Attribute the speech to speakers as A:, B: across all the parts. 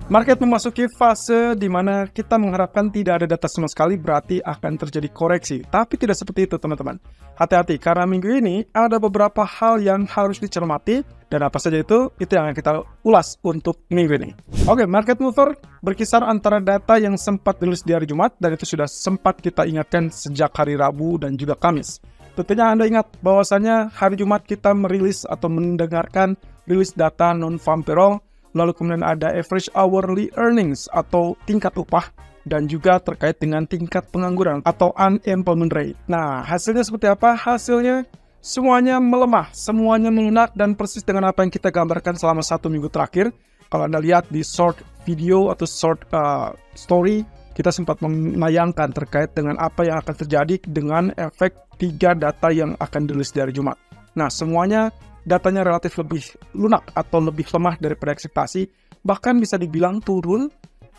A: Market memasuki fase di mana kita mengharapkan tidak ada data sama sekali, berarti akan terjadi koreksi. Tapi tidak seperti itu, teman-teman. Hati-hati, karena minggu ini ada beberapa hal yang harus dicermati, dan apa saja itu yang akan kita ulas untuk minggu ini. Oke, market mover berkisar antara data yang sempat dirilis di hari Jumat, dan itu sudah sempat kita ingatkan sejak hari Rabu dan juga Kamis. Tentunya Anda ingat bahwasanya hari Jumat kita merilis atau mendengarkan rilis data non-farm payroll, lalu kemudian ada average hourly earnings atau tingkat upah, dan juga terkait dengan tingkat pengangguran atau unemployment rate. Nah, hasilnya seperti apa? Hasilnya semuanya melemah, semuanya melunak, dan persis dengan apa yang kita gambarkan selama 1 minggu terakhir. Kalau Anda lihat di short video atau short story, kita sempat menayangkan terkait dengan apa yang akan terjadi dengan efek 3 data yang akan dirilis dari Jumat. Nah, semuanya datanya relatif lebih lunak atau lebih lemah daripada ekspektasi, bahkan bisa dibilang turun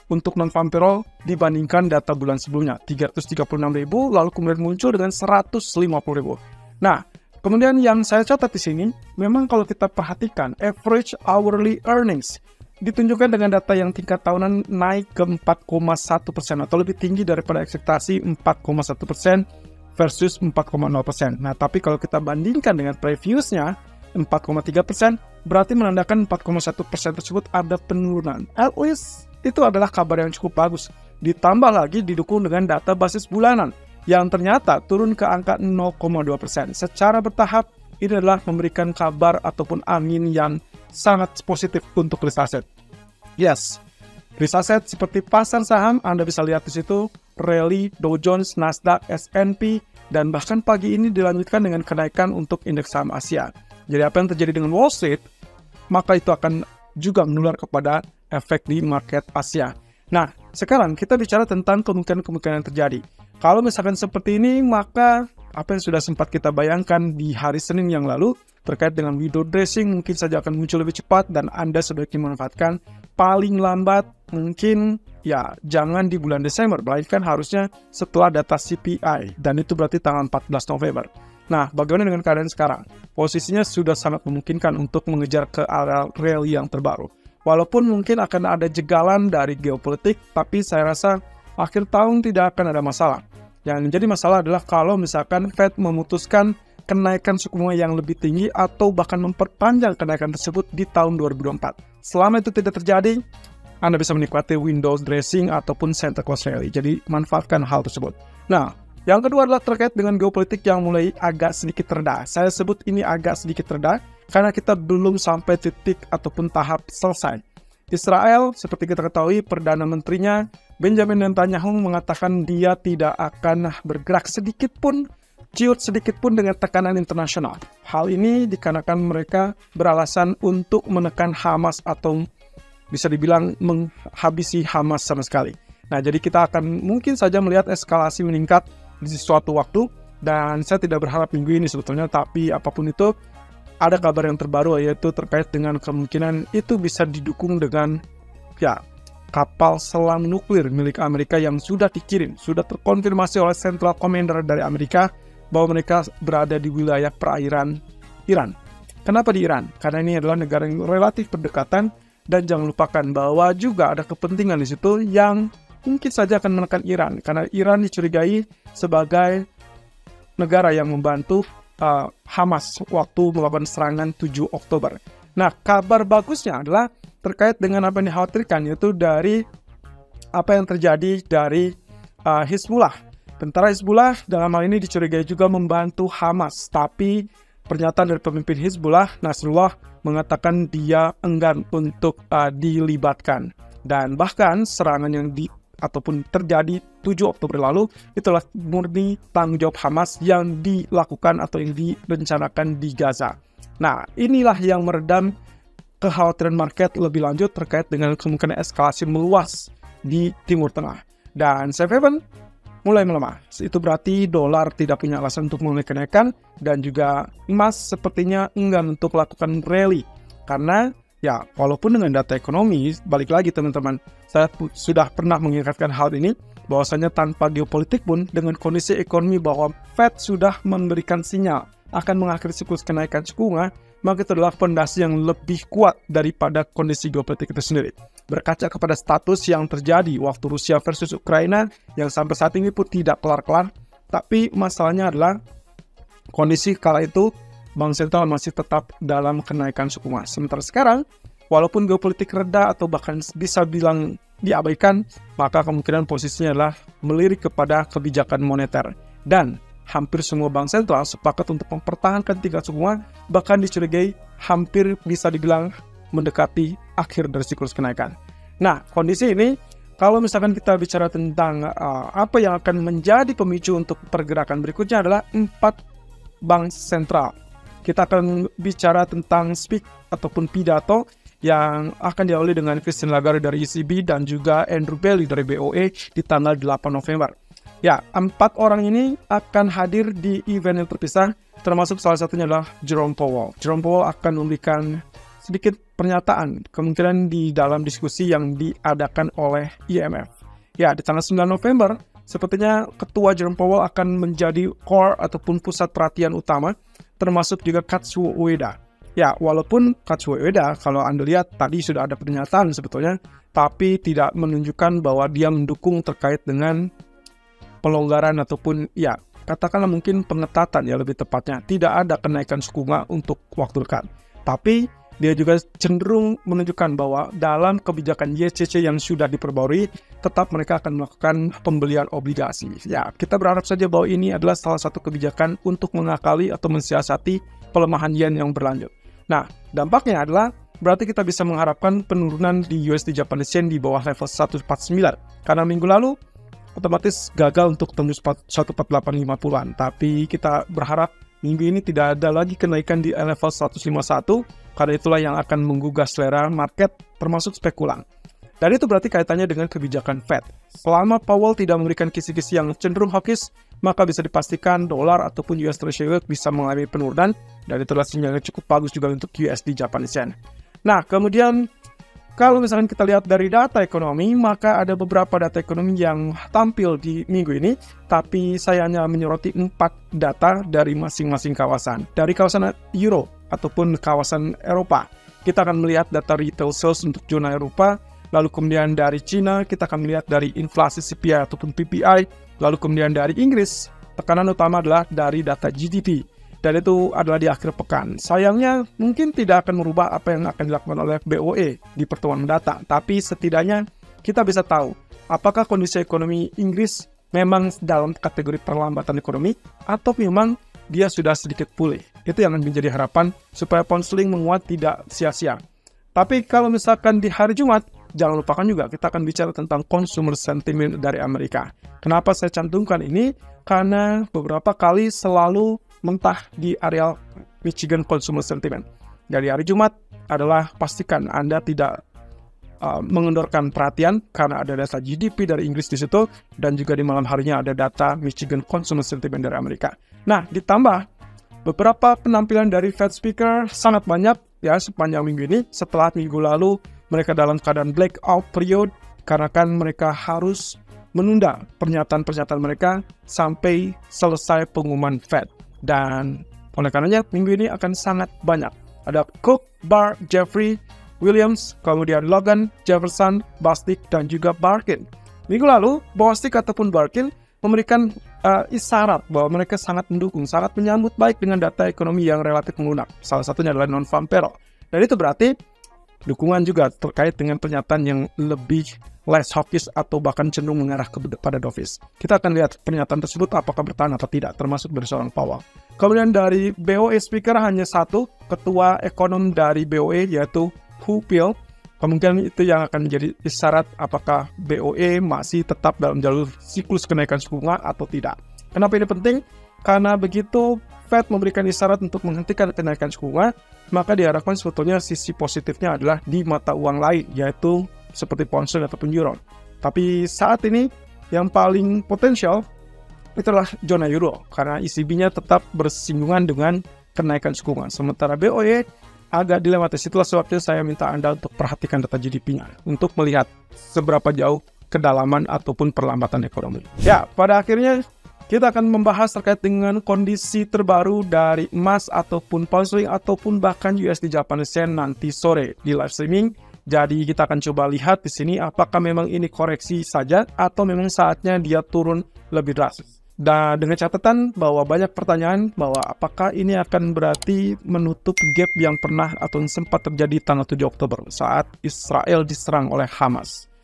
A: untuk non-farm payroll dibandingkan data bulan sebelumnya, 336.000, lalu kemudian muncul dengan 150.000. Nah, kemudian yang saya catat di sini, memang kalau kita perhatikan average hourly earnings ditunjukkan dengan data yang tingkat tahunan naik ke 4,1% atau lebih tinggi daripada ekspektasi 4,1% versus 4,0%. Nah, tapi kalau kita bandingkan dengan previousnya 4,3%, berarti menandakan 4,1% tersebut ada penurunan. At least itu adalah kabar yang cukup bagus. Ditambah lagi didukung dengan data basis bulanan yang ternyata turun ke angka 0,2%. Secara bertahap, ini adalah memberikan kabar ataupun angin yang sangat positif untuk risk asset. Yes, risk asset seperti pasar saham, Anda bisa lihat di situ, rally Dow Jones, Nasdaq, S&P, dan bahkan pagi ini dilanjutkan dengan kenaikan untuk indeks saham Asia. Jadi apa yang terjadi dengan Wall Street, maka itu akan juga menular kepada efek di market Asia. Nah, sekarang kita bicara tentang kemungkinan-kemungkinan yang terjadi. Kalau misalkan seperti ini, maka apa yang sudah sempat kita bayangkan di hari Senin yang lalu, terkait dengan window dressing mungkin saja akan muncul lebih cepat, dan Anda sebaiknya memanfaatkan paling lambat mungkin ya jangan di bulan Desember, melainkan harusnya setelah data CPI, dan itu berarti tanggal 14 November. Nah, bagaimana dengan keadaan sekarang? Posisinya sudah sangat memungkinkan untuk mengejar ke area rally yang terbaru. Walaupun mungkin akan ada jegalan dari geopolitik, tapi saya rasa akhir tahun tidak akan ada masalah. Yang menjadi masalah adalah kalau misalkan Fed memutuskan kenaikan suku bunga yang lebih tinggi atau bahkan memperpanjang kenaikan tersebut di tahun 2024. Selama itu tidak terjadi, Anda bisa menikmati window dressing ataupun Santa Claus rally. Jadi, manfaatkan hal tersebut. Nah, yang kedua adalah terkait dengan geopolitik yang mulai agak sedikit reda. Saya sebut ini agak sedikit reda karena kita belum sampai titik ataupun tahap selesai. Israel, seperti kita ketahui, Perdana Menterinya Benjamin Netanyahu mengatakan dia tidak akan bergerak sedikit pun, ciut sedikit pun dengan tekanan internasional. Hal ini dikarenakan mereka beralasan untuk menekan Hamas atau bisa dibilang menghabisi Hamas sama sekali. Nah, jadi kita akan mungkin saja melihat eskalasi meningkat di suatu waktu, dan saya tidak berharap minggu ini sebetulnya, tapi apapun itu, ada kabar yang terbaru yaitu terkait dengan kemungkinan itu bisa didukung dengan kapal selam nuklir milik Amerika yang sudah dikirim, sudah terkonfirmasi oleh Central Commander dari Amerika bahwa mereka berada di wilayah perairan Iran. Kenapa di Iran? Karena ini adalah negara yang relatif berdekatan, dan jangan lupakan bahwa juga ada kepentingan di situ yang mungkin saja akan menekan Iran, karena Iran dicurigai sebagai negara yang membantu Hamas waktu melakukan serangan 7 Oktober. Nah, kabar bagusnya adalah terkait dengan apa yang dikhawatirkan, yaitu dari apa yang terjadi dari Hizbullah. Tentara Hizbullah dalam hal ini dicurigai juga membantu Hamas, tapi pernyataan dari pemimpin Hizbullah, Nasrullah, mengatakan dia enggan untuk dilibatkan. Dan bahkan serangan yang ataupun terjadi 7 Oktober lalu itulah murni tanggung jawab Hamas yang dilakukan atau yang direncanakan di Gaza. Nah, inilah yang meredam kekhawatiran market lebih lanjut terkait dengan kemungkinan eskalasi meluas di Timur Tengah. Dan safe haven mulai melemah. Itu berarti dolar tidak punya alasan untuk mulai kenaikan, dan juga emas sepertinya enggan untuk melakukan rally. Karena ya, walaupun dengan data ekonomi, balik lagi teman-teman, saya sudah pernah mengingatkan hal ini, bahwasanya tanpa geopolitik pun, dengan kondisi ekonomi bahwa Fed sudah memberikan sinyal akan mengakhiri siklus kenaikan suku bunga, maka itu adalah fondasi yang lebih kuat daripada kondisi geopolitik itu sendiri. berkaca kepada status yang terjadi waktu Rusia versus Ukraina yang sampai saat ini pun tidak kelar-kelar. Tapi masalahnya adalah kondisi kala itu Bank Sentral masih tetap dalam kenaikan suku bunga. Sementara sekarang, walaupun geopolitik reda atau bahkan bisa bilang diabaikan, maka kemungkinan posisinya adalah melirik kepada kebijakan moneter. Dan hampir semua bank sentral sepakat untuk mempertahankan tingkat suku bunga, bahkan dicurigai hampir bisa dibilang mendekati akhir dari siklus kenaikan. Nah, kondisi ini, kalau misalkan kita bicara tentang apa yang akan menjadi pemicu untuk pergerakan berikutnya adalah 4 bank sentral. Kita akan bicara tentang speak ataupun pidato yang akan diawali dengan Christine Lagarde dari ECB dan juga Andrew Bailey dari BOE di tanggal 8 November. Ya, 4 orang ini akan hadir di event yang terpisah, termasuk salah satunya adalah Jerome Powell. Jerome Powell akan memberikan sedikit pernyataan, kemungkinan di dalam diskusi yang diadakan oleh IMF. Ya, di tanggal 9 November, sepertinya Ketua Jerome Powell akan menjadi core ataupun pusat perhatian utama, termasuk juga Kazuo Ueda. Ya, walaupun Kazuo Ueda, kalau Anda lihat tadi sudah ada pernyataan sebetulnya, tapi tidak menunjukkan bahwa dia mendukung terkait dengan pelonggaran ataupun ya katakanlah mungkin pengetatan ya lebih tepatnya. Tidak ada kenaikan suku bunga untuk waktu dekat. Tapi dia juga cenderung menunjukkan bahwa dalam kebijakan YCC yang sudah diperbarui, tetap mereka akan melakukan pembelian obligasi. Ya, kita berharap saja bahwa ini adalah salah satu kebijakan untuk mengakali atau mensiasati pelemahan yen yang berlanjut. Nah, dampaknya adalah berarti kita bisa mengharapkan penurunan di USD Japanese Yen di bawah level 149. Karena minggu lalu otomatis gagal untuk tembus 148.50-an. Tapi kita berharap minggu ini tidak ada lagi kenaikan di level 151, karena itulah yang akan menggugah selera market termasuk spekulan. Dan itu berarti kaitannya dengan kebijakan Fed. Selama Powell tidak memberikan kisi-kisi yang cenderung hawkish, maka bisa dipastikan dolar ataupun US Treasury bisa mengalami penurunan, dan itulah sinyal yang cukup bagus juga untuk USD Japanese Yen. Nah, kemudian kalau misalkan kita lihat dari data ekonomi, maka ada beberapa data ekonomi yang tampil di minggu ini, tapi saya hanya menyoroti 4 data dari masing-masing kawasan. Dari kawasan Euro ataupun kawasan Eropa, kita akan melihat data retail sales untuk zona Eropa, lalu kemudian dari Cina, kita akan melihat dari inflasi CPI ataupun PPI, lalu kemudian dari Inggris, tekanan utama adalah dari data GDP. Dan itu adalah di akhir pekan. Sayangnya mungkin tidak akan merubah apa yang akan dilakukan oleh BOE di pertemuan mendatang. Tapi setidaknya kita bisa tahu apakah kondisi ekonomi Inggris memang dalam kategori perlambatan ekonomi atau memang dia sudah sedikit pulih. Itu yang akan menjadi harapan supaya pound sterling menguat tidak sia-sia. Tapi kalau misalkan di hari Jumat, jangan lupakan juga kita akan bicara tentang consumer sentiment dari Amerika. Kenapa saya cantumkan ini? Karena beberapa kali selalu mentah di area Michigan Consumer Sentiment. Dari hari Jumat adalah pastikan Anda tidak mengendorkan perhatian karena ada data GDP dari Inggris di situ, dan juga di malam harinya ada data Michigan Consumer Sentiment dari Amerika. Nah, ditambah beberapa penampilan dari Fed Speaker sangat banyak ya sepanjang minggu ini. Setelah minggu lalu mereka dalam keadaan blackout period karena kan mereka harus menunda pernyataan-pernyataan mereka sampai selesai pengumuman Fed. Dan oleh karenanya minggu ini akan sangat banyak. Ada Cook, Barr, Jeffrey, Williams, kemudian Logan, Jefferson, Bostic, dan juga Barkin. Minggu lalu, Bostic ataupun Barkin memberikan isyarat bahwa mereka sangat mendukung, sangat menyambut baik dengan data ekonomi yang relatif melunak. Salah satunya adalah non-farm payroll. Dan itu berarti dukungan juga terkait dengan pernyataan yang lebih less hawkish atau bahkan cenderung mengarah kepada dovish. Kita akan lihat pernyataan tersebut apakah bertahan atau tidak, termasuk dari seorang Powell. Kemudian dari BOE speaker hanya satu, ketua ekonom dari BOE yaitu Hu Pil. Kemungkinan itu yang akan menjadi isyarat apakah BOE masih tetap dalam jalur siklus kenaikan suku bunga atau tidak. Kenapa ini penting? Karena begitu Fed memberikan isyarat untuk menghentikan kenaikan suku bunga, maka diharapkan sebetulnya sisi positifnya adalah di mata uang lain, yaitu seperti pound sterling ataupun euro. Tapi saat ini yang paling potensial itulah zona euro, karena ECB-nya tetap bersinggungan dengan kenaikan suku bunga. Sementara BOE agak dilematis. Itulah sebabnya saya minta Anda untuk perhatikan data GDP-nya untuk melihat seberapa jauh kedalaman ataupun perlambatan ekonomi. Ya, pada akhirnya kita akan membahas terkait dengan kondisi terbaru dari emas ataupun pound sterling ataupun bahkan USD Japanese Yen nanti sore di live streaming Jadi kita akan coba lihat di sini apakah memang ini koreksi saja atau memang saatnya dia turun lebih drastis. Dan dengan catatan bahwa banyak pertanyaan bahwa apakah ini akan berarti menutup gap yang pernah atau sempat terjadi tanggal 7 Oktober saat Israel diserang oleh Hamas.